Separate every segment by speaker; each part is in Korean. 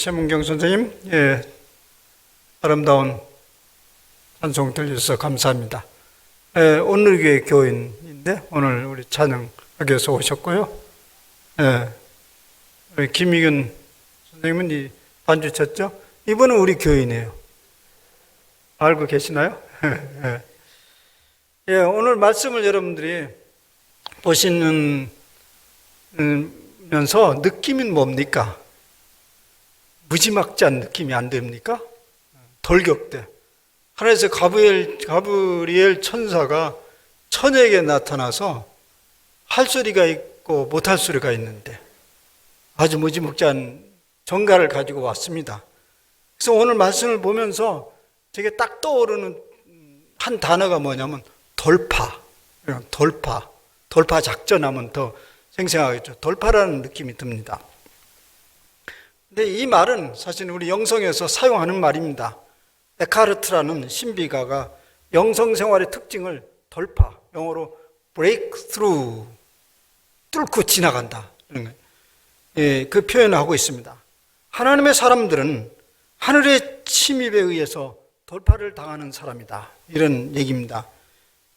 Speaker 1: 최문경 선생님, 아름다운 찬송 들려주셔서 감사합니다. 오늘교회 교인인데 오늘 우리 찬양하기 위해서 오셨고요. 우리 김희균 선생님은 이 반주 쳤죠? 이분은 우리 교인이에요. 알고 계시나요? 오늘 말씀을 여러분들이 보시면서 느낌이 뭡니까? 무지막지한 느낌이 안 됩니까? 돌격대. 하늘에서 가브리엘 천사가 처녀에게 나타나서 할 소리가 있고 못할 소리가 있는데 아주 무지막지한 정가를 가지고 왔습니다. 그래서 오늘 말씀을 보면서 제게 딱 떠오르는 한 단어가 뭐냐면 돌파 작전하면 더 생생하겠죠. 돌파라는 느낌이 듭니다. 근데 이 말은 사실 우리 영성에서 사용하는 말입니다. 에카르트라는 신비가가 영성생활의 특징을 돌파, 영어로 break through, 뚫고 지나간다, 이런 거예요. 그 표현을 하고 있습니다. 하나님의 사람들은 하늘의 침입에 의해서 돌파를 당하는 사람이다, 이런 얘기입니다.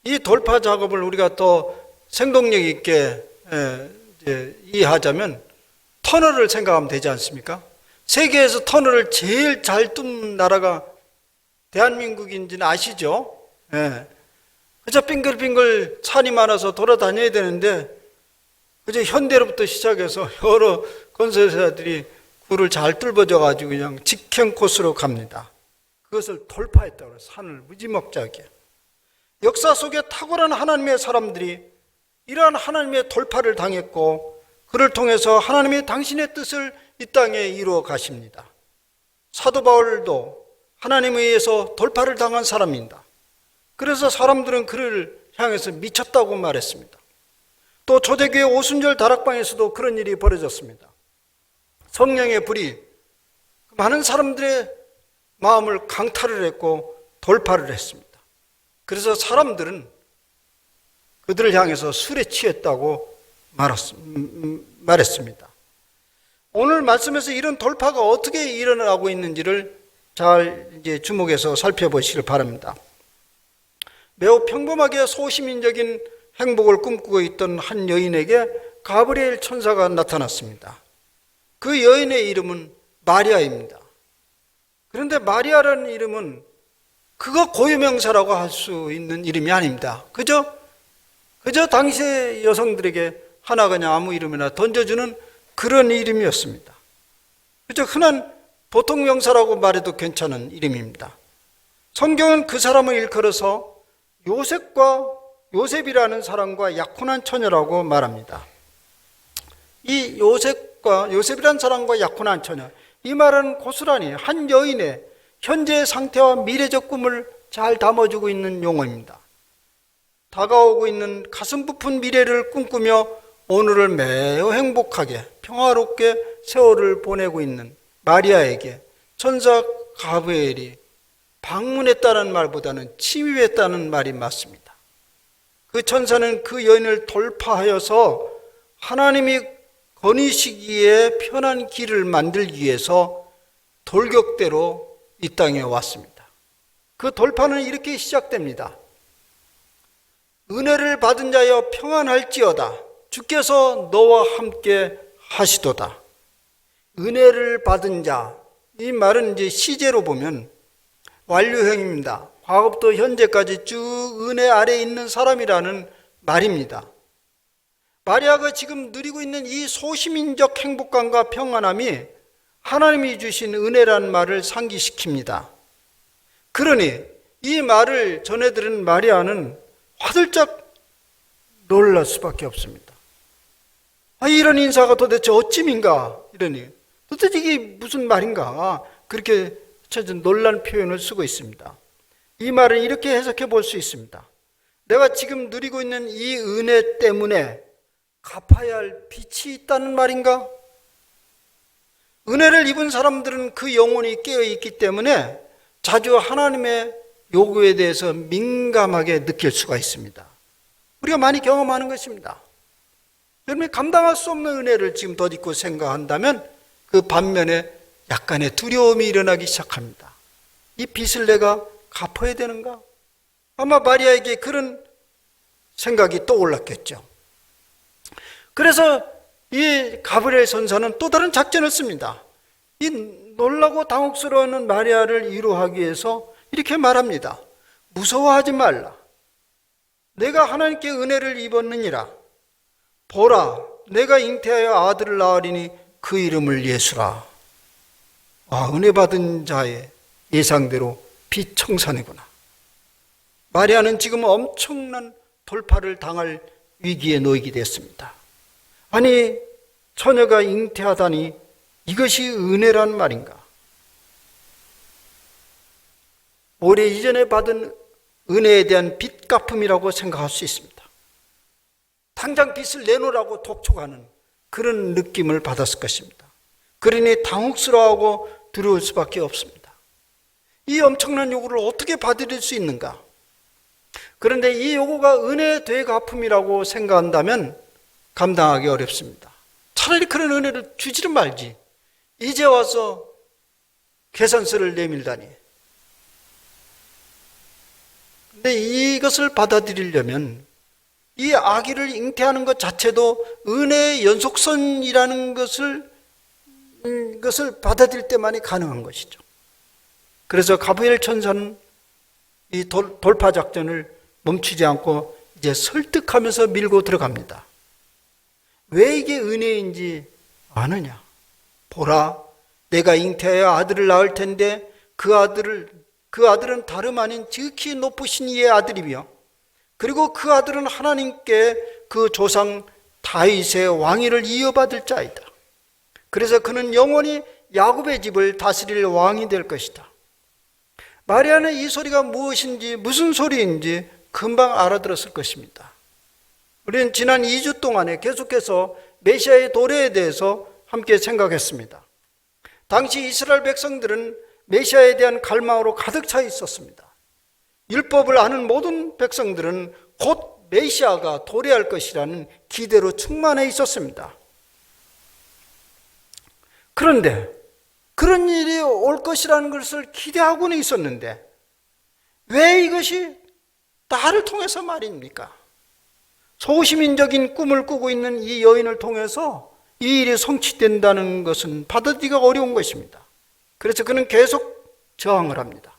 Speaker 1: 이 돌파 작업을 우리가 더 생동력 있게 이해하자면 터널을 생각하면 되지 않습니까? 세계에서 터널을 제일 잘 뚫는 나라가 대한민국인지는 아시죠? 그저 빙글빙글 산이 많아서 돌아다녀야 되는데 그저 현대로부터 시작해서 여러 건설사들이 굴을 잘 뚫어져 가지고 그냥 직행 코스로 갑니다. 그것을 돌파했다고 해요. 산을 무지막지하게. 역사 속에 탁월한 하나님의 사람들이 이러한 하나님의 돌파를 당했고 그를 통해서 하나님이 당신의 뜻을 이 땅에 이루어 가십니다. 사도 바울도 하나님에 의해서 돌파를 당한 사람입니다. 그래서 사람들은 그를 향해서 미쳤다고 말했습니다. 또 초대교회 오순절 다락방에서도 그런 일이 벌어졌습니다. 성령의 불이 많은 사람들의 마음을 강탈을 했고 돌파를 했습니다. 그래서 사람들은 그들을 향해서 술에 취했다고 말했습니다. 오늘 말씀에서 이런 돌파가 어떻게 일어나고 있는지를 잘 주목해서 살펴보시길 바랍니다. 매우 평범하게 소시민적인 행복을 꿈꾸고 있던 한 여인에게 가브리엘 천사가 나타났습니다. 그 여인의 이름은 마리아입니다. 그런데 마리아라는 이름은 그거 고유명사라고 할 수 있는 이름이 아닙니다. 그저 당시의 여성들에게 하나 그냥 아무 이름이나 던져주는 그런 이름이었습니다. 그저 흔한 보통 명사라고 말해도 괜찮은 이름입니다. 성경은 그 사람을 일컬어서 요셉이라는 사람과 약혼한 처녀라고 말합니다. 이 요셉이라는 사람과 약혼한 처녀, 이 말은 고스란히 한 여인의 현재의 상태와 미래적 꿈을 잘 담아주고 있는 용어입니다. 다가오고 있는 가슴 부푼 미래를 꿈꾸며 오늘을 매우 행복하게 평화롭게 세월을 보내고 있는 마리아에게 천사 가브리엘이 방문했다는 말보다는 침입했다는 말이 맞습니다. 그 천사는 그 여인을 돌파하여서 하나님이 거니시기에 편한 길을 만들기 위해서 돌격대로 이 땅에 왔습니다. 그 돌파는 이렇게 시작됩니다. 은혜를 받은 자여 평안할지어다. 주께서 너와 함께 하시도다. 은혜를 받은 자, 이 말은 이제 시제로 보면 완료형입니다. 과거부터 현재까지 쭉 은혜 아래에 있는 사람이라는 말입니다. 마리아가 지금 누리고 있는 이 소시민적 행복감과 평안함이 하나님이 주신 은혜라는 말을 상기시킵니다. 그러니 이 말을 전해들은 마리아는 화들짝 놀랄 수밖에 없습니다. 이런 인사가 도대체 어찌민가? 이러니 도대체 이게 무슨 말인가? 그렇게 놀란 표현을 쓰고 있습니다. 이 말을 이렇게 해석해 볼 수 있습니다. 내가 지금 누리고 있는 이 은혜 때문에 갚아야 할 빚이 있다는 말인가? 은혜를 입은 사람들은 그 영혼이 깨어있기 때문에 자주 하나님의 요구에 대해서 민감하게 느낄 수가 있습니다. 우리가 많이 경험하는 것입니다. 여러분이 감당할 수 없는 은혜를 지금 덧입고 생각한다면 그 반면에 약간의 두려움이 일어나기 시작합니다. 이 빚을 내가 갚아야 되는가? 아마 마리아에게 그런 생각이 떠올랐겠죠. 그래서 이 가브리엘 선사는 또 다른 작전을 씁니다. 이 놀라고 당혹스러워하는 마리아를 위로하기 위해서 이렇게 말합니다. 무서워하지 말라. 내가 하나님께 은혜를 입었느니라. 보라, 내가 잉태하여 아들을 낳으리니 그 이름을 예수라. 은혜 받은 자의 예상대로 빚 청산이구나. 마리아는 지금 엄청난 돌파를 당할 위기에 놓이게 됐습니다. 아니, 처녀가 잉태하다니 이것이 은혜란 말인가? 오래 이전에 받은 은혜에 대한 빚 갚음이라고 생각할 수 있습니다. 당장 빚을 내놓으라고 독촉하는 그런 느낌을 받았을 것입니다. 그러니 당혹스러워하고 두려울 수밖에 없습니다. 이 엄청난 요구를 어떻게 받아들일 수 있는가? 그런데 이 요구가 은혜의 되갚음이라고 생각한다면 감당하기 어렵습니다. 차라리 그런 은혜를 주지를 말지. 이제 와서 계산서를 내밀다니. 근데 이것을 받아들이려면 이 아기를 잉태하는 것 자체도 은혜의 연속선이라는 것을 받아들일 때만이 가능한 것이죠. 그래서 가브리엘 천사는 이 돌파 작전을 멈추지 않고 이제 설득하면서 밀고 들어갑니다. 왜 이게 은혜인지 아느냐? 보라, 내가 잉태하여 아들을 낳을 텐데 그 아들은 다름 아닌 지극히 높으신 이의 아들이며 그리고 그 아들은 하나님께 그 조상 다윗의 왕위를 이어받을 자이다. 그래서 그는 영원히 야곱의 집을 다스릴 왕이 될 것이다. 마리아는 이 소리가 무엇인지 무슨 소리인지 금방 알아들었을 것입니다. 우리는 지난 2주 동안에 계속해서 메시아의 도래에 대해서 함께 생각했습니다. 당시 이스라엘 백성들은 메시아에 대한 갈망으로 가득 차 있었습니다. 율법을 아는 모든 백성들은 곧 메시아가 도래할 것이라는 기대로 충만해 있었습니다. 그런데 그런 일이 올 것이라는 것을 기대하고는 있었는데 왜 이것이 나를 통해서 말입니까? 소시민적인 꿈을 꾸고 있는 이 여인을 통해서 이 일이 성취된다는 것은 받아들이기가 어려운 것입니다. 그래서 그는 계속 저항을 합니다.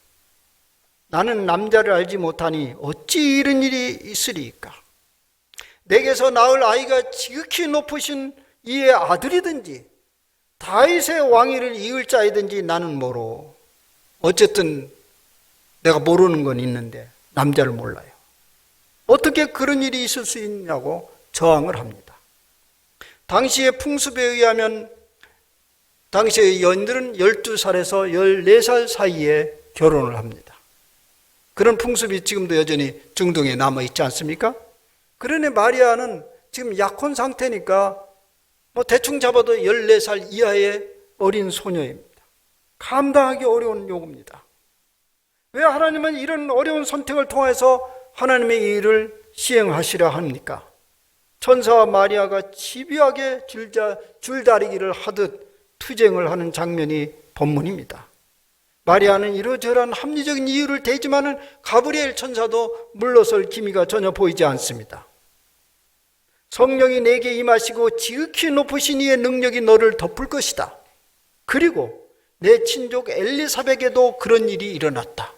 Speaker 1: 나는 남자를 알지 못하니 어찌 이런 일이 있으리이까? 내게서 낳을 아이가 지극히 높으신 이의 아들이든지 다윗의 왕위를 이을 자이든지 나는 모르. 어쨌든 내가 모르는 건 있는데 남자를 몰라요. 어떻게 그런 일이 있을 수 있냐고 저항을 합니다. 당시의 풍습에 의하면 당시의 여인들은 12살에서 14살 사이에 결혼을 합니다. 그런 풍습이 지금도 여전히 중동에 남아있지 않습니까? 그러니 마리아는 지금 약혼 상태니까 대충 잡아도 14살 이하의 어린 소녀입니다. 감당하기 어려운 요구입니다. 왜 하나님은 이런 어려운 선택을 통해서 하나님의 일을 시행하시려 합니까? 천사와 마리아가 집요하게 줄다리기를 하듯 투쟁을 하는 장면이 본문입니다. 마리아는 이러저러한 합리적인 이유를 대지만은 가브리엘 천사도 물러설 기미가 전혀 보이지 않습니다. 성령이 내게 임하시고 지극히 높으신 이의 능력이 너를 덮을 것이다. 그리고 내 친족 엘리사벳에게도 그런 일이 일어났다.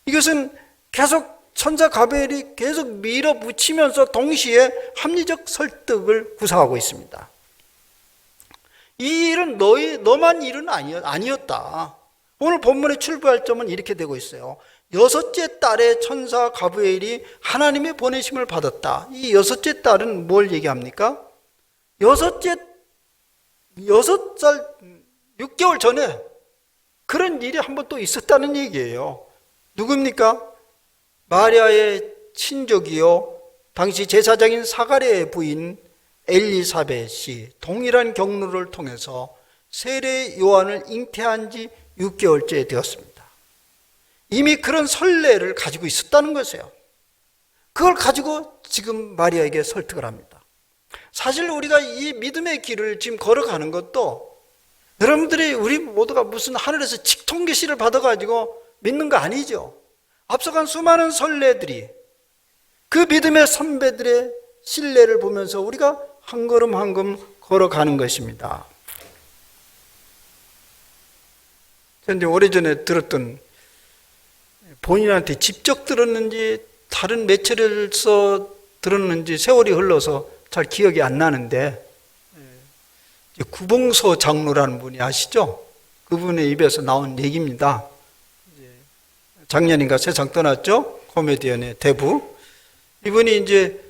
Speaker 1: 이것은 계속 천사 가브리엘이 계속 밀어붙이면서 동시에 합리적 설득을 구사하고 있습니다. 이 일은 너만 일은 아니었다. 오늘 본문의 출발점은 이렇게 되고 있어요. 여섯째 달에 천사 가브리엘이 하나님의 보내심을 받았다. 이 여섯째 달은 뭘 얘기합니까? 6살, 6개월 전에 그런 일이 한 번 또 있었다는 얘기예요. 누굽니까? 마리아의 친족이요, 당시 제사장인 사가랴의 부인 엘리사벳이 동일한 경로를 통해서 세례 요한을 잉태한 지 6개월째 되었습니다. 이미 그런 선례를 가지고 있었다는 것이에요. 그걸 가지고 지금 마리아에게 설득을 합니다. 사실 우리가 이 믿음의 길을 지금 걸어가는 것도 여러분들이 우리 모두가 무슨 하늘에서 직통 계시를 받아가지고 믿는 거 아니죠. 앞서간 수많은 선례들이 그 믿음의 선배들의 신뢰를 보면서 우리가 한 걸음 한 걸음 걸어가는 것입니다. 그런데 오래전에 들었던, 본인한테 직접 들었는지 다른 매체를서 들었는지 세월이 흘러서 잘 기억이 안 나는데, 구봉서 장로라는 분이 아시죠? 그분의 입에서 나온 얘기입니다. 작년인가 세상 떠났죠? 코미디언의 대부. 이분이 이제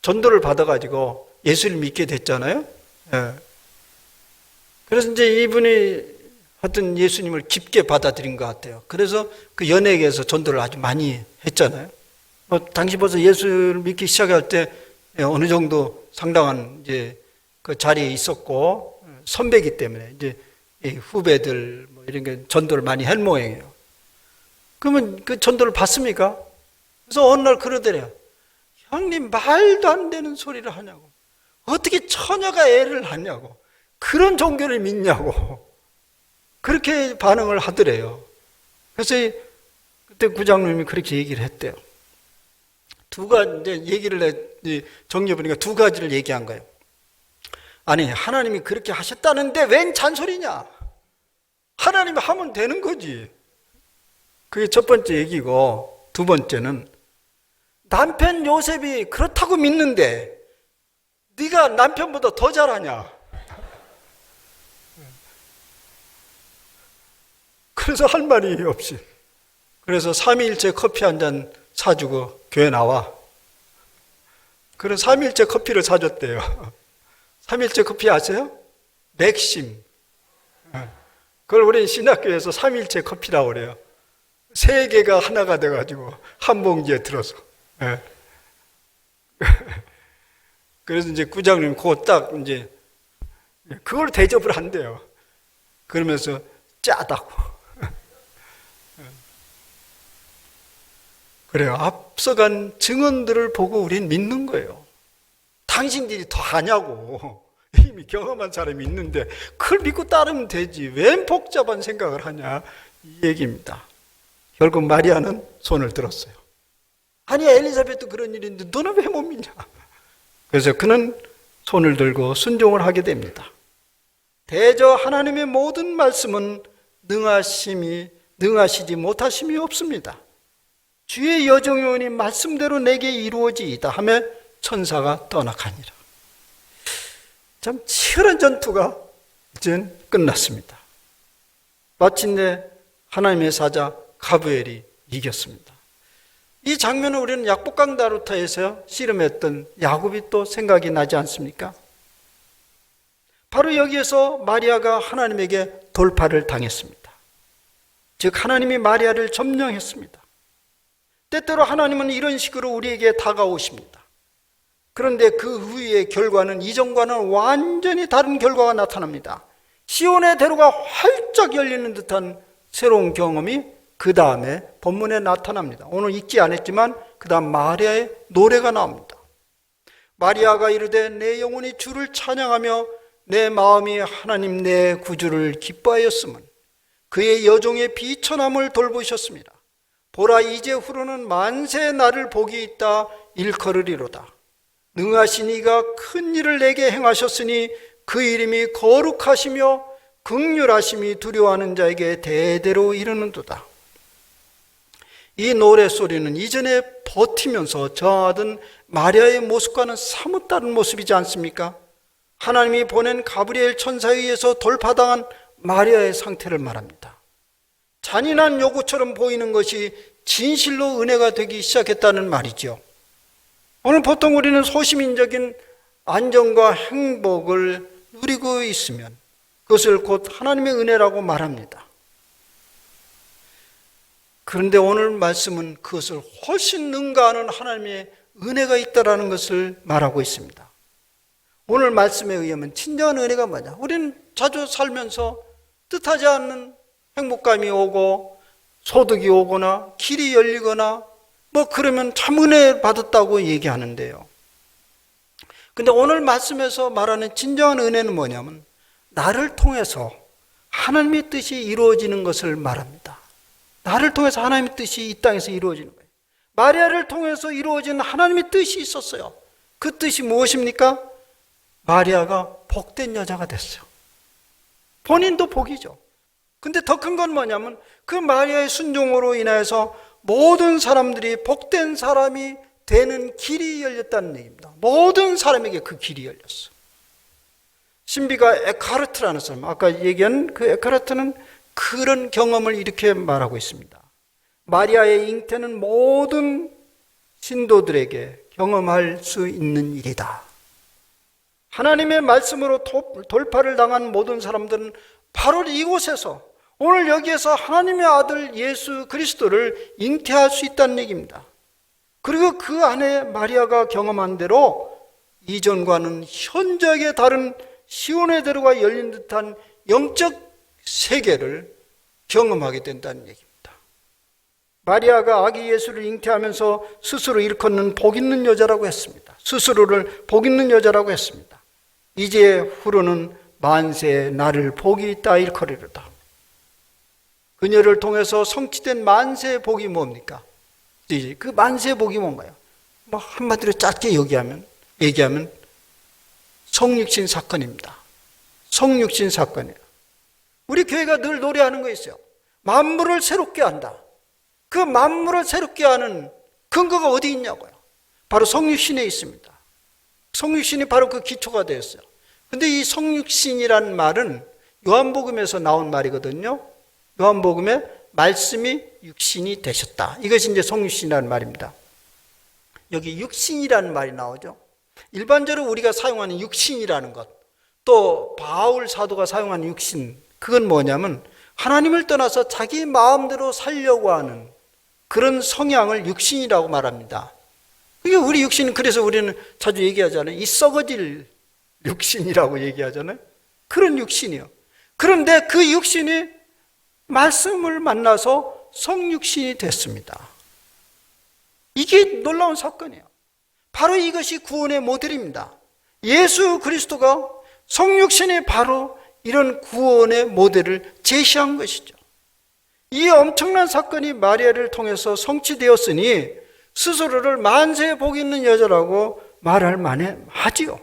Speaker 1: 전도를 받아가지고 예수를 믿게 됐잖아요. 그래서 이제 이분이 하여튼 예수님을 깊게 받아들인 것 같아요. 그래서 그 연예계에서 전도를 아주 많이 했잖아요. 당시 벌써 예수를 믿기 시작할 때 어느 정도 상당한 이제 그 자리에 있었고 선배이기 때문에 이제 후배들 뭐 이런 게 전도를 많이 할 모양이에요. 그러면 그 전도를 받습니까? 그래서 어느 날 그러더래요. 형님 말도 안 되는 소리를 하냐고. 어떻게 처녀가 애를 낳냐고. 그런 종교를 믿냐고. 그렇게 반응을 하더래요. 그래서 그때 구장님이 그렇게 얘기를 했대요. 두 가지, 이제 얘기를 정리해보니까 두 가지를 얘기한 거예요. 아니, 하나님이 그렇게 하셨다는데 웬 잔소리냐? 하나님이 하면 되는 거지. 그게 첫 번째 얘기고, 두 번째는 남편 요셉이 그렇다고 믿는데 네가 남편보다 더 잘하냐? 그래서 할 말이 없이, 그래서 삼위일체 커피 한 잔 사주고 교회 나와. 그래서 삼위일체 커피를 사줬대요. 삼위일체 커피 아세요? 맥심. 그걸 우리 신학교에서 삼위일체 커피라고 그래요. 세 개가 하나가 돼가지고 한 봉지에 들어서. 그래서 이제 구장님 그거 딱 이제 그걸 대접을 한대요. 그러면서 짜다고. 그래요. 앞서간 증언들을 보고 우린 믿는 거예요. 당신들이 더 하냐고. 이미 경험한 사람이 있는데 그걸 믿고 따르면 되지. 웬 복잡한 생각을 하냐. 이 얘기입니다. 결국 마리아는 손을 들었어요. 아니, 엘리사벳도 그런 일인데 너는 왜 못 믿냐. 그래서 그는 손을 들고 순종을 하게 됩니다. 대저 하나님의 모든 말씀은 능하시지 못하심이 없습니다. 주의 여정요원이 말씀대로 내게 이루어지이다 하며 천사가 떠나가니라. 참 치열한 전투가 이제 끝났습니다. 마침내 하나님의 사자 가브엘이 이겼습니다. 이 장면을 우리는 약복강 다루타에서 씨름했던 야곱이 또 생각이 나지 않습니까? 바로 여기에서 마리아가 하나님에게 돌파를 당했습니다. 즉 하나님이 마리아를 점령했습니다. 때때로 하나님은 이런 식으로 우리에게 다가오십니다. 그런데 그 후의 결과는 이전과는 완전히 다른 결과가 나타납니다. 시온의 대로가 활짝 열리는 듯한 새로운 경험이 그 다음에 본문에 나타납니다. 오늘 읽지 않았지만 그 다음 마리아의 노래가 나옵니다. 마리아가 이르되 내 영혼이 주를 찬양하며 내 마음이 하나님 내 구주를 기뻐하였음은 그의 여종의 비천함을 돌보셨습니다. 보라 이제후로는 만세 나를 복이 있다 일컬으리로다. 능하신 이가 큰 일을 내게 행하셨으니 그 이름이 거룩하시며 긍휼하심이 두려워하는 자에게 대대로 이르는도다. 이 노래소리는 이전에 버티면서 저하던 마리아의 모습과는 사뭇 다른 모습이지 않습니까? 하나님이 보낸 가브리엘 천사에 의해서 돌파당한 마리아의 상태를 말합니다. 잔인한 요구처럼 보이는 것이 진실로 은혜가 되기 시작했다는 말이죠. 오늘 보통 우리는 소시민적인 안정과 행복을 누리고 있으면 그것을 곧 하나님의 은혜라고 말합니다. 그런데 오늘 말씀은 그것을 훨씬 능가하는 하나님의 은혜가 있다는 것을 말하고 있습니다. 오늘 말씀에 의하면 진정한 은혜가 뭐냐? 우리는 자주 살면서 뜻하지 않는 행복감이 오고 소득이 오거나 길이 열리거나 뭐 그러면 참 은혜 받았다고 얘기하는데요. 근데 오늘 말씀에서 말하는 진정한 은혜는 뭐냐면 나를 통해서 하나님의 뜻이 이루어지는 것을 말합니다. 나를 통해서 하나님의 뜻이 이 땅에서 이루어지는 거예요. 마리아를 통해서 이루어지는 하나님의 뜻이 있었어요. 그 뜻이 무엇입니까? 마리아가 복된 여자가 됐어요. 본인도 복이죠. 근데 더 큰 건 뭐냐면 그 마리아의 순종으로 인해서 모든 사람들이 복된 사람이 되는 길이 열렸다는 얘기입니다. 모든 사람에게 그 길이 열렸어. 신비가 에카르트라는 사람, 아까 얘기한 그 에카르트는 그런 경험을 이렇게 말하고 있습니다. 마리아의 잉태는 모든 신도들에게 경험할 수 있는 일이다. 하나님의 말씀으로 돌파를 당한 모든 사람들은 바로 이곳에서, 오늘 여기에서 하나님의 아들 예수 그리스도를 잉태할 수 있다는 얘기입니다. 그리고 그 안에 마리아가 경험한 대로 이전과는 현저하게 다른 시온의 대로가 열린 듯한 영적 세계를 경험하게 된다는 얘기입니다. 마리아가 아기 예수를 잉태하면서 스스로 일컫는 복 있는 여자라고 했습니다. 스스로를 복 있는 여자라고 했습니다. 이제 후로는 만세 나를 복이 있다 일컬으리로다. 그녀를 통해서 성취된 만세의 복이 뭡니까? 그 만세의 복이 뭔가요? 뭐 한마디로 짧게 얘기하면 성육신 사건입니다. 성육신 사건이에요. 우리 교회가 늘 노래하는 거 있어요. 만물을 새롭게 한다. 그 만물을 새롭게 하는 근거가 어디 있냐고요? 바로 성육신에 있습니다. 성육신이 바로 그 기초가 되었어요. 근데 이 성육신이라는 말은 요한복음에서 나온 말이거든요. 요한복음에 말씀이 육신이 되셨다. 이것이 이제 성육신이라는 말입니다. 여기 육신이라는 말이 나오죠. 일반적으로 우리가 사용하는 육신이라는 것, 또 바울 사도가 사용하는 육신, 그건 뭐냐면 하나님을 떠나서 자기 마음대로 살려고 하는 그런 성향을 육신이라고 말합니다. 그게 우리 육신은, 그래서 우리는 자주 얘기하잖아요. 이 썩어질 육신이라고 얘기하잖아요. 그런 육신이요. 그런데 그 육신이 말씀을 만나서 성육신이 됐습니다. 이게 놀라운 사건이에요. 바로 이것이 구원의 모델입니다. 예수 그리스도가 성육신이 바로 이런 구원의 모델을 제시한 것이죠. 이 엄청난 사건이 마리아를 통해서 성취되었으니 스스로를 만세의 복 있는 여자라고 말할 만하지요.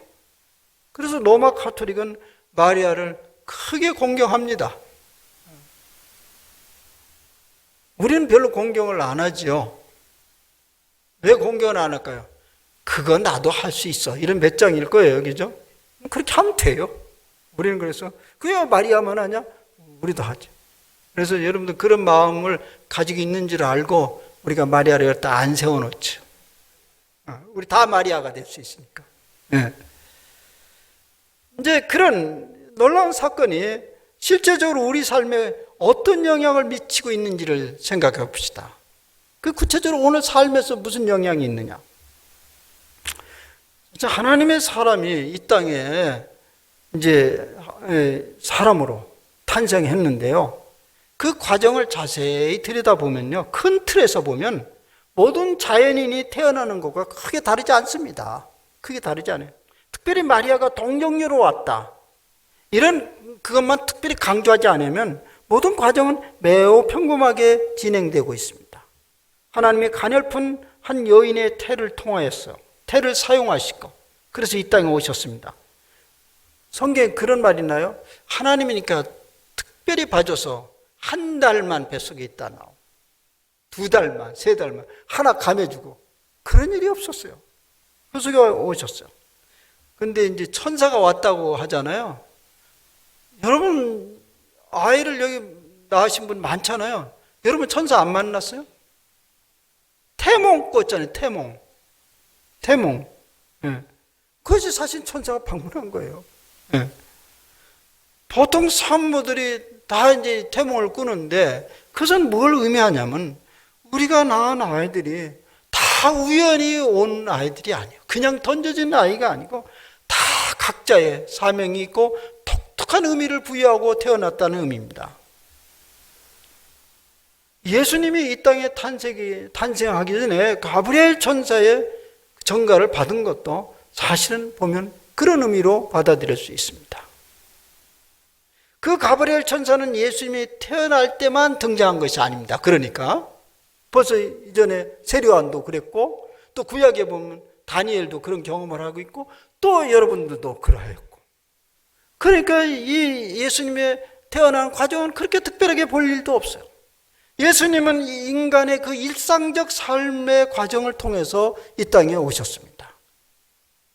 Speaker 1: 그래서 로마 가톨릭은 마리아를 크게 공경합니다. 우리는 별로 공경을 안 하지요. 왜 공경을 안 할까요? 그거 나도 할 수 있어. 이런 몇 장일 거예요. 그죠? 그렇게 하면 돼요. 우리는 그래서 그냥 마리아만 하냐? 우리도 하죠. 그래서 여러분들 그런 마음을 가지고 있는 줄 알고 우리가 마리아를 여기다 안 세워놓죠. 우리 다 마리아가 될 수 있으니까. 네. 이제 그런 놀라운 사건이 실제적으로 우리 삶에 어떤 영향을 미치고 있는지를 생각해 봅시다. 그 구체적으로 오늘 삶에서 무슨 영향이 있느냐? 하나님의 사람이 이 땅에 이제 사람으로 탄생했는데요. 그 과정을 자세히 들여다보면요. 큰 틀에서 보면 모든 자연인이 태어나는 것과 크게 다르지 않습니다. 크게 다르지 않아요. 특별히 마리아가 동정녀로 왔다. 이런 그것만 특별히 강조하지 않으면 모든 과정은 매우 평범하게 진행되고 있습니다. 하나님이 가냘픈 한 여인의 태를 통하였어. 태를 사용하시고 그래서 이 땅에 오셨습니다. 성경에 그런 말이 있나요? 하나님이니까 특별히 봐줘서 한 달만 뱃속에 있다 나오. 2달만, 3달만 하나 감해주고 그런 일이 없었어요. 뱃속에 오셨어요. 근데 이제 천사가 왔다고 하잖아요. 여러분 아이를 여기 낳으신 분 많잖아요. 여러분 천사 안 만났어요? 태몽 꿨잖아요. 태몽. 예. 그것이 사실 천사가 방문한 거예요. 예. 보통 산모들이 다 이제 태몽을 꾸는데 그것은 뭘 의미하냐면 우리가 낳은 아이들이 다 우연히 온 아이들이 아니에요. 그냥 던져진 아이가 아니고 다 각자의 사명이 있고 독특한 의미를 부여하고 태어났다는 의미입니다. 예수님이 이 땅에 탄생하기 전에 가브리엘 천사의 전가를 받은 것도 사실은 보면 그런 의미로 받아들일 수 있습니다. 그 가브리엘 천사는 예수님이 태어날 때만 등장한 것이 아닙니다. 그러니까 벌써 이전에 세례요한도 그랬고, 또 구약에 보면 다니엘도 그런 경험을 하고 있고, 또 여러분들도 그러했고, 그러니까 이 예수님의 태어난 과정은 그렇게 특별하게 볼 일도 없어요. 예수님은 인간의 그 일상적 삶의 과정을 통해서 이 땅에 오셨습니다.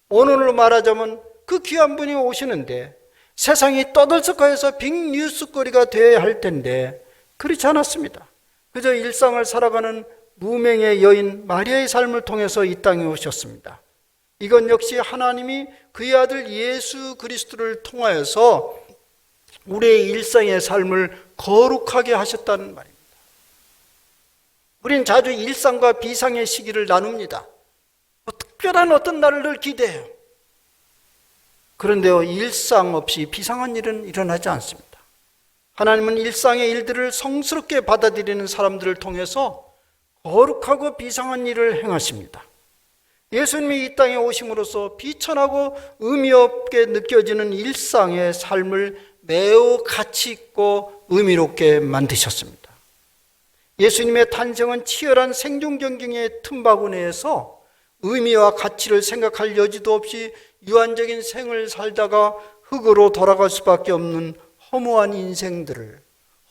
Speaker 1: 오늘로 말하자면 그 귀한 분이 오시는데 세상이 떠들썩하여서 빅뉴스거리가 되어야 할 텐데 그렇지 않았습니다. 그저 일상을 살아가는 무명의 여인 마리아의 삶을 통해서 이 땅에 오셨습니다. 이건 역시 하나님이 그의 아들 예수 그리스도를 통하여서 우리의 일상의 삶을 거룩하게 하셨다는 말입니다. 우린 자주 일상과 비상의 시기를 나눕니다. 특별한 어떤 날을 늘 기대해요. 그런데요, 일상 없이 비상한 일은 일어나지 않습니다. 하나님은 일상의 일들을 성스럽게 받아들이는 사람들을 통해서 거룩하고 비상한 일을 행하십니다. 예수님이 이 땅에 오심으로써 비천하고 의미 없게 느껴지는 일상의 삶을 매우 가치 있고 의미롭게 만드셨습니다. 예수님의 탄생은 치열한 생존 경쟁의 틈바구니에서 의미와 가치를 생각할 여지도 없이 유한적인 생을 살다가 흙으로 돌아갈 수밖에 없는 허무한 인생들을,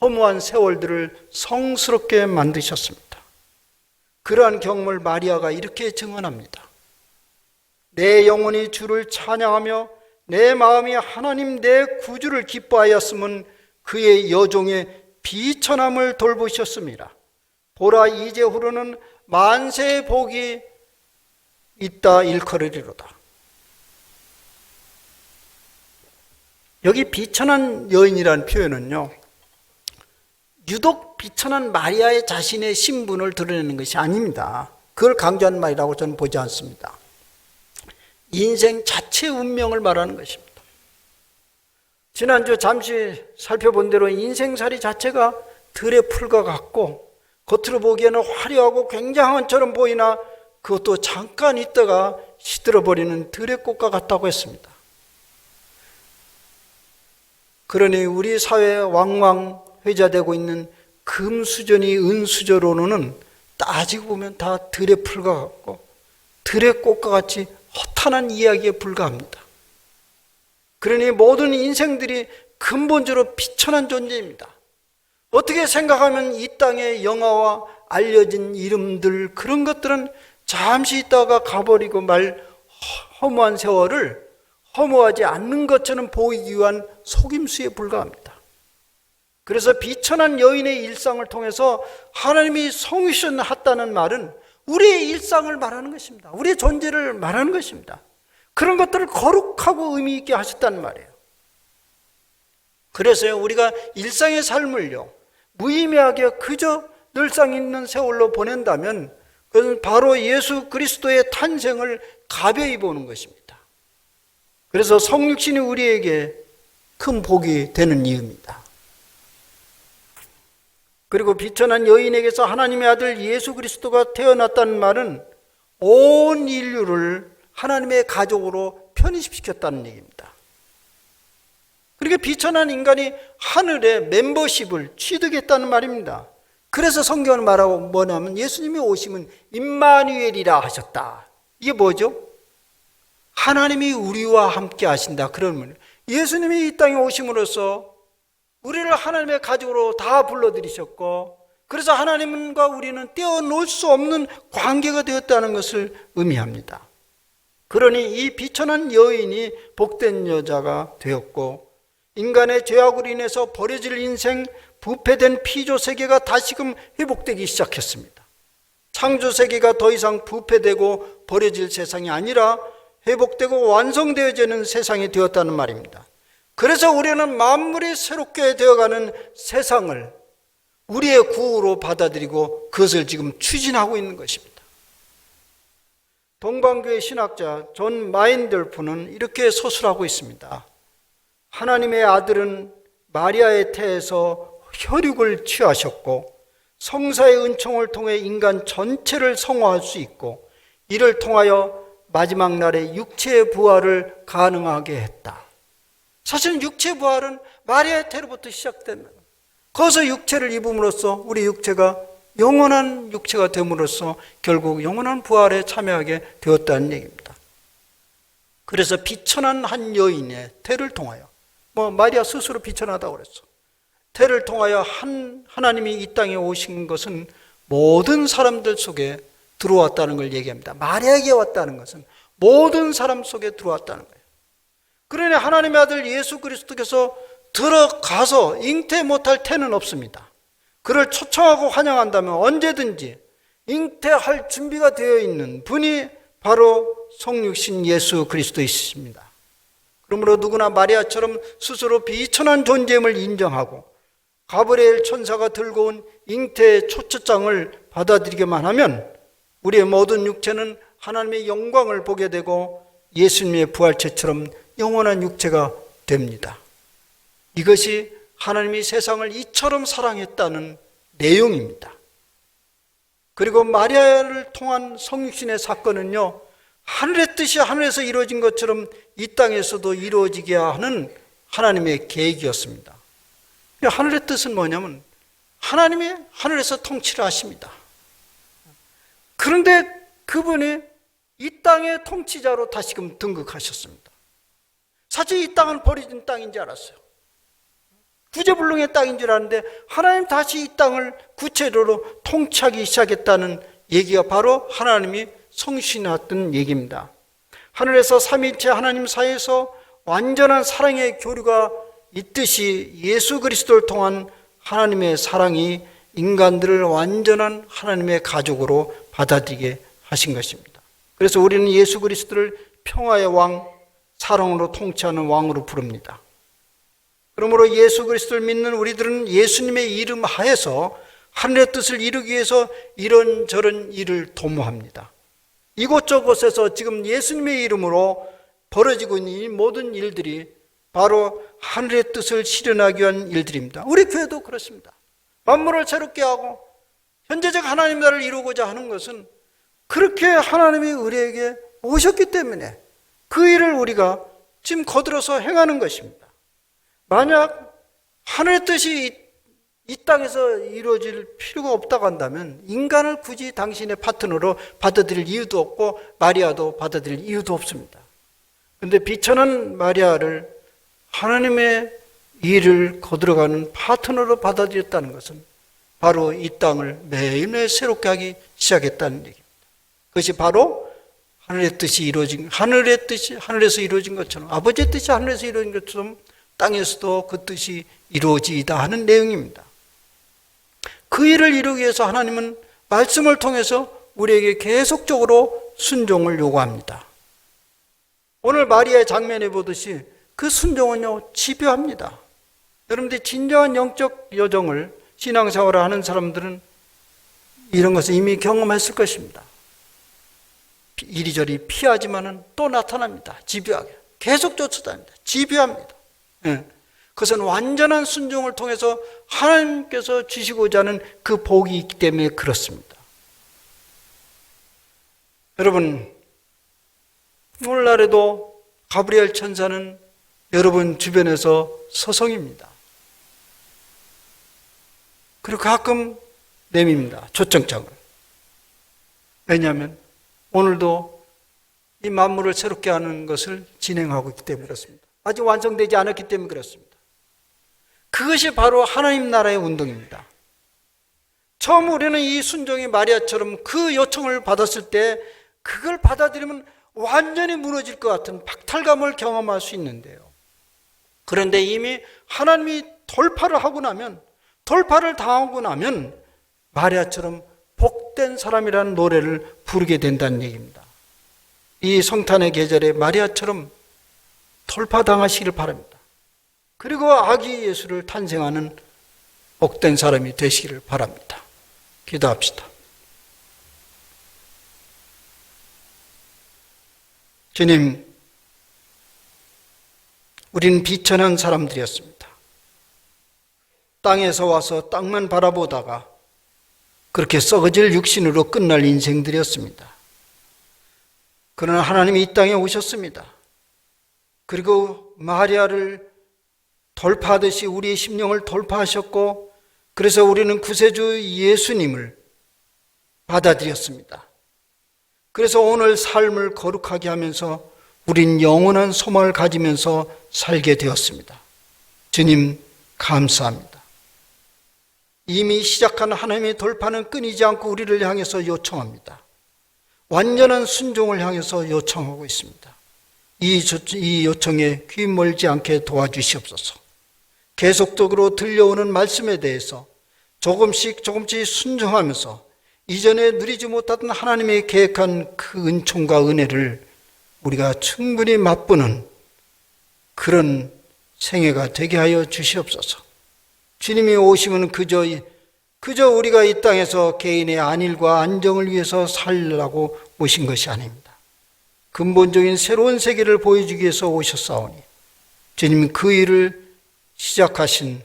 Speaker 1: 허무한 세월들을 성스럽게 만드셨습니다. 그러한 경험을 마리아가 이렇게 증언합니다. 내 영혼이 주를 찬양하며 내 마음이 하나님 내 구주를 기뻐하였음은 그의 여종의 비천함을 돌보셨습니다. 보라, 이제후로는 만세의 복이 있다 일컬으리로다. 여기 비천한 여인이라는 표현은요, 유독 비천한 마리아의 자신의 신분을 드러내는 것이 아닙니다. 그걸 강조한 말이라고 저는 보지 않습니다. 인생 자체의 운명을 말하는 것입니다. 지난주 잠시 살펴본 대로 인생살이 자체가 들의 풀과 같고 겉으로 보기에는 화려하고 굉장한 것처럼 보이나 그것도 잠깐 있다가 시들어버리는 들의 꽃과 같다고 했습니다. 그러니 우리 사회에 왕왕 회자되고 있는 금수저니 은수저로는 따지고 보면 다 들의 풀과 같고 들의 꽃과 같이 허탄한 이야기에 불과합니다. 그러니 모든 인생들이 근본적으로 비천한 존재입니다. 어떻게 생각하면 이 땅의 영화와 알려진 이름들, 그런 것들은 잠시 있다가 가버리고 말 허무한 세월을 허무하지 않는 것처럼 보이기 위한 속임수에 불과합니다. 그래서 비천한 여인의 일상을 통해서 하나님이 성육신하셨다는 말은 우리의 일상을 말하는 것입니다. 우리의 존재를 말하는 것입니다. 그런 것들을 거룩하고 의미 있게 하셨다는 말이에요. 그래서 우리가 일상의 삶을요, 무의미하게 그저 늘상 있는 세월로 보낸다면 그것은 바로 예수 그리스도의 탄생을 가벼이 보는 것입니다. 그래서 성육신이 우리에게 큰 복이 되는 이유입니다. 그리고 비천한 여인에게서 하나님의 아들 예수 그리스도가 태어났다는 말은 온 인류를 하나님의 가족으로 편입시켰다는 얘기입니다. 그러니까 비천한 인간이 하늘의 멤버십을 취득했다는 말입니다. 그래서 성경은 말하고 뭐냐면 예수님이 오시면 임마누엘이라 하셨다. 이게 뭐죠? 하나님이 우리와 함께 하신다. 그러면 예수님이 이 땅에 오심으로써 우리를 하나님의 가족으로 다 불러들이셨고, 그래서 하나님과 우리는 떼어놓을 수 없는 관계가 되었다는 것을 의미합니다. 그러니 이 비천한 여인이 복된 여자가 되었고, 인간의 죄악으로 인해서 버려질 인생, 부패된 피조 세계가 다시금 회복되기 시작했습니다. 창조 세계가 더 이상 부패되고 버려질 세상이 아니라 회복되고 완성되어지는 세상이 되었다는 말입니다. 그래서 우리는 만물이 새롭게 되어가는 세상을 우리의 구호로 받아들이고 그것을 지금 추진하고 있는 것입니다. 동방교회 신학자 존 마인돌프는 이렇게 서술하고 있습니다. 하나님의 아들은 마리아의 태에서 혈육을 취하셨고 성사의 은총을 통해 인간 전체를 성화할 수 있고 이를 통하여 마지막 날에 육체의 부활을 가능하게 했다. 사실 육체 부활은 마리아의 태로부터 시작됩니다. 거기서 육체를 입음으로써 우리 육체가 영원한 육체가 됨으로써 결국 영원한 부활에 참여하게 되었다는 얘기입니다. 그래서 비천한 한 여인의 태를 통하여, 마리아 스스로 비천하다고 그랬어. 태를 통하여 하나님이 이 땅에 오신 것은 모든 사람들 속에 들어왔다는 걸 얘기합니다. 마리아에게 왔다는 것은 모든 사람 속에 들어왔다는 거예요. 그러니 하나님의 아들 예수 그리스도께서 들어가서 잉태 못할 태는 없습니다. 그를 초청하고 환영한다면 언제든지 잉태할 준비가 되어 있는 분이 바로 성육신 예수 그리스도이십니다. 그러므로 누구나 마리아처럼 스스로 비천한 존재임을 인정하고 가브리엘 천사가 들고 온 잉태의 초청장을 받아들이기만 하면 우리의 모든 육체는 하나님의 영광을 보게 되고 예수님의 부활체처럼 영원한 육체가 됩니다. 이것이 하나님이 세상을 이처럼 사랑했다는 내용입니다. 그리고 마리아를 통한 성육신의 사건은요, 하늘의 뜻이 하늘에서 이루어진 것처럼 이 땅에서도 이루어지게 하는 하나님의 계획이었습니다. 하늘의 뜻은 뭐냐면 하나님이 하늘에서 통치를 하십니다. 그런데 그분이 이 땅의 통치자로 다시금 등극하셨습니다. 사실 이 땅은 버려진 땅인 줄 알았어요. 구제불능의 땅인 줄 알았는데 하나님 다시 이 땅을 구체적으로 통치하기 시작했다는 얘기가 바로 하나님이 성신했던 얘기입니다. 하늘에서 삼위일체 하나님 사이에서 완전한 사랑의 교류가 있듯이 예수 그리스도를 통한 하나님의 사랑이 인간들을 완전한 하나님의 가족으로 받아들이게 하신 것입니다. 그래서 우리는 예수 그리스도를 평화의 왕, 사랑으로 통치하는 왕으로 부릅니다. 그러므로 예수 그리스도를 믿는 우리들은 예수님의 이름 하에서 하늘의 뜻을 이루기 위해서 이런저런 일을 도모합니다. 이곳저곳에서 지금 예수님의 이름으로 벌어지고 있는 이 모든 일들이 바로 하늘의 뜻을 실현하기 위한 일들입니다. 우리 교회도 그렇습니다. 만물을 새롭게 하고 현재적 하나님 나라를 이루고자 하는 것은 그렇게 하나님이 우리에게 오셨기 때문에 그 일을 우리가 지금 거들어서 행하는 것입니다. 만약 하늘의 뜻이 이 땅에서 이루어질 필요가 없다고 한다면 인간을 굳이 당신의 파트너로 받아들일 이유도 없고 마리아도 받아들일 이유도 없습니다. 그런데 비천한 마리아를 하나님의 일을 거들어가는 파트너로 받아들였다는 것은 바로 이 땅을 매일매일 새롭게 하기 시작했다는 얘기입니다. 그것이 바로 하늘의 뜻이 이루어진, 하늘의 뜻이 하늘에서 이루어진 것처럼, 아버지의 뜻이 하늘에서 이루어진 것처럼 땅에서도 그 뜻이 이루어지다 하는 내용입니다. 그 일을 이루기 위해서 하나님은 말씀을 통해서 우리에게 계속적으로 순종을 요구합니다. 오늘 마리아의 장면에 보듯이 그 순종은요, 집요합니다. 여러분들이 진정한 영적 여정을 신앙생활을 하는 사람들은 이런 것을 이미 경험했을 것입니다. 이리저리 피하지만은 또 나타납니다. 집요하게. 계속 쫓아다닙니다. 집요합니다. 그것은 완전한 순종을 통해서 하나님께서 주시고자 하는 그 복이 있기 때문에 그렇습니다. 여러분, 오늘날에도 가브리엘 천사는 여러분 주변에서 서성입니다. 그리고 가끔 내밉니다. 초청장을. 왜냐하면 오늘도 이 만물을 새롭게 하는 것을 진행하고 있기 때문에 그렇습니다. 아직 완성되지 않았기 때문에 그렇습니다. 그것이 바로 하나님 나라의 운동입니다. 처음 우리는 이 순종이 마리아처럼 그 요청을 받았을 때 그걸 받아들이면 완전히 무너질 것 같은 박탈감을 경험할 수 있는데요. 그런데 이미 하나님이 돌파를 당하고 나면 마리아처럼 복된 사람이라는 노래를 부르게 된다는 얘기입니다. 이 성탄의 계절에 마리아처럼 돌파당하시기를 바랍니다. 그리고 아기 예수를 탄생하는 복된 사람이 되시기를 바랍니다. 기도합시다. 주님, 우리는 비천한 사람들이었습니다. 땅에서 와서 땅만 바라보다가 그렇게 썩어질 육신으로 끝날 인생들이었습니다. 그러나 하나님이 이 땅에 오셨습니다. 그리고 마리아를 돌파하듯이 우리의 심령을 돌파하셨고, 그래서 우리는 구세주 예수님을 받아들였습니다. 그래서 오늘 삶을 거룩하게 하면서 우린 영원한 소망을 가지면서 살게 되었습니다. 주님 감사합니다. 이미 시작한 하나님의 돌파는 끊이지 않고 우리를 향해서 요청합니다. 완전한 순종을 향해서 요청하고 있습니다. 이 요청에 귀 멀지 않게 도와주시옵소서. 계속적으로 들려오는 말씀에 대해서 조금씩 순종하면서 이전에 누리지 못했던 하나님의 계획한 그 은총과 은혜를 우리가 충분히 맛보는 그런 생애가 되게 하여 주시옵소서. 주님이 오시면 그저 우리가 이 땅에서 개인의 안일과 안정을 위해서 살라고 오신 것이 아닙니다. 근본적인 새로운 세계를 보여주기 위해서 오셨사오니 주님 그 일을 시작하신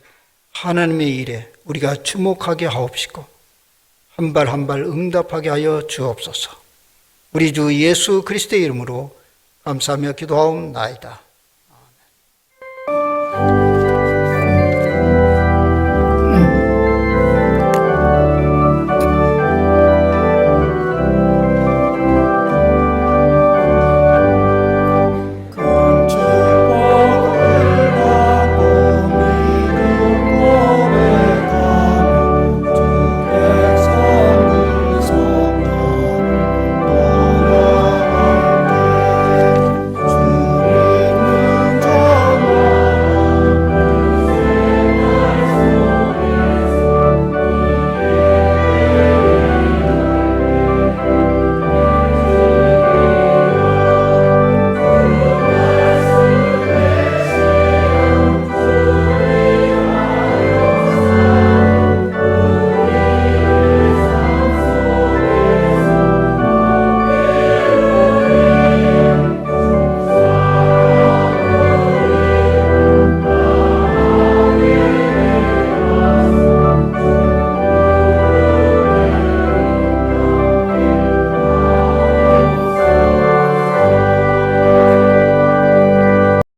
Speaker 1: 하나님의 일에 우리가 주목하게 하옵시고 한 발 한 발 응답하게 하여 주옵소서. 우리 주 예수 그리스도의 이름으로 감사하며 기도하옵나이다.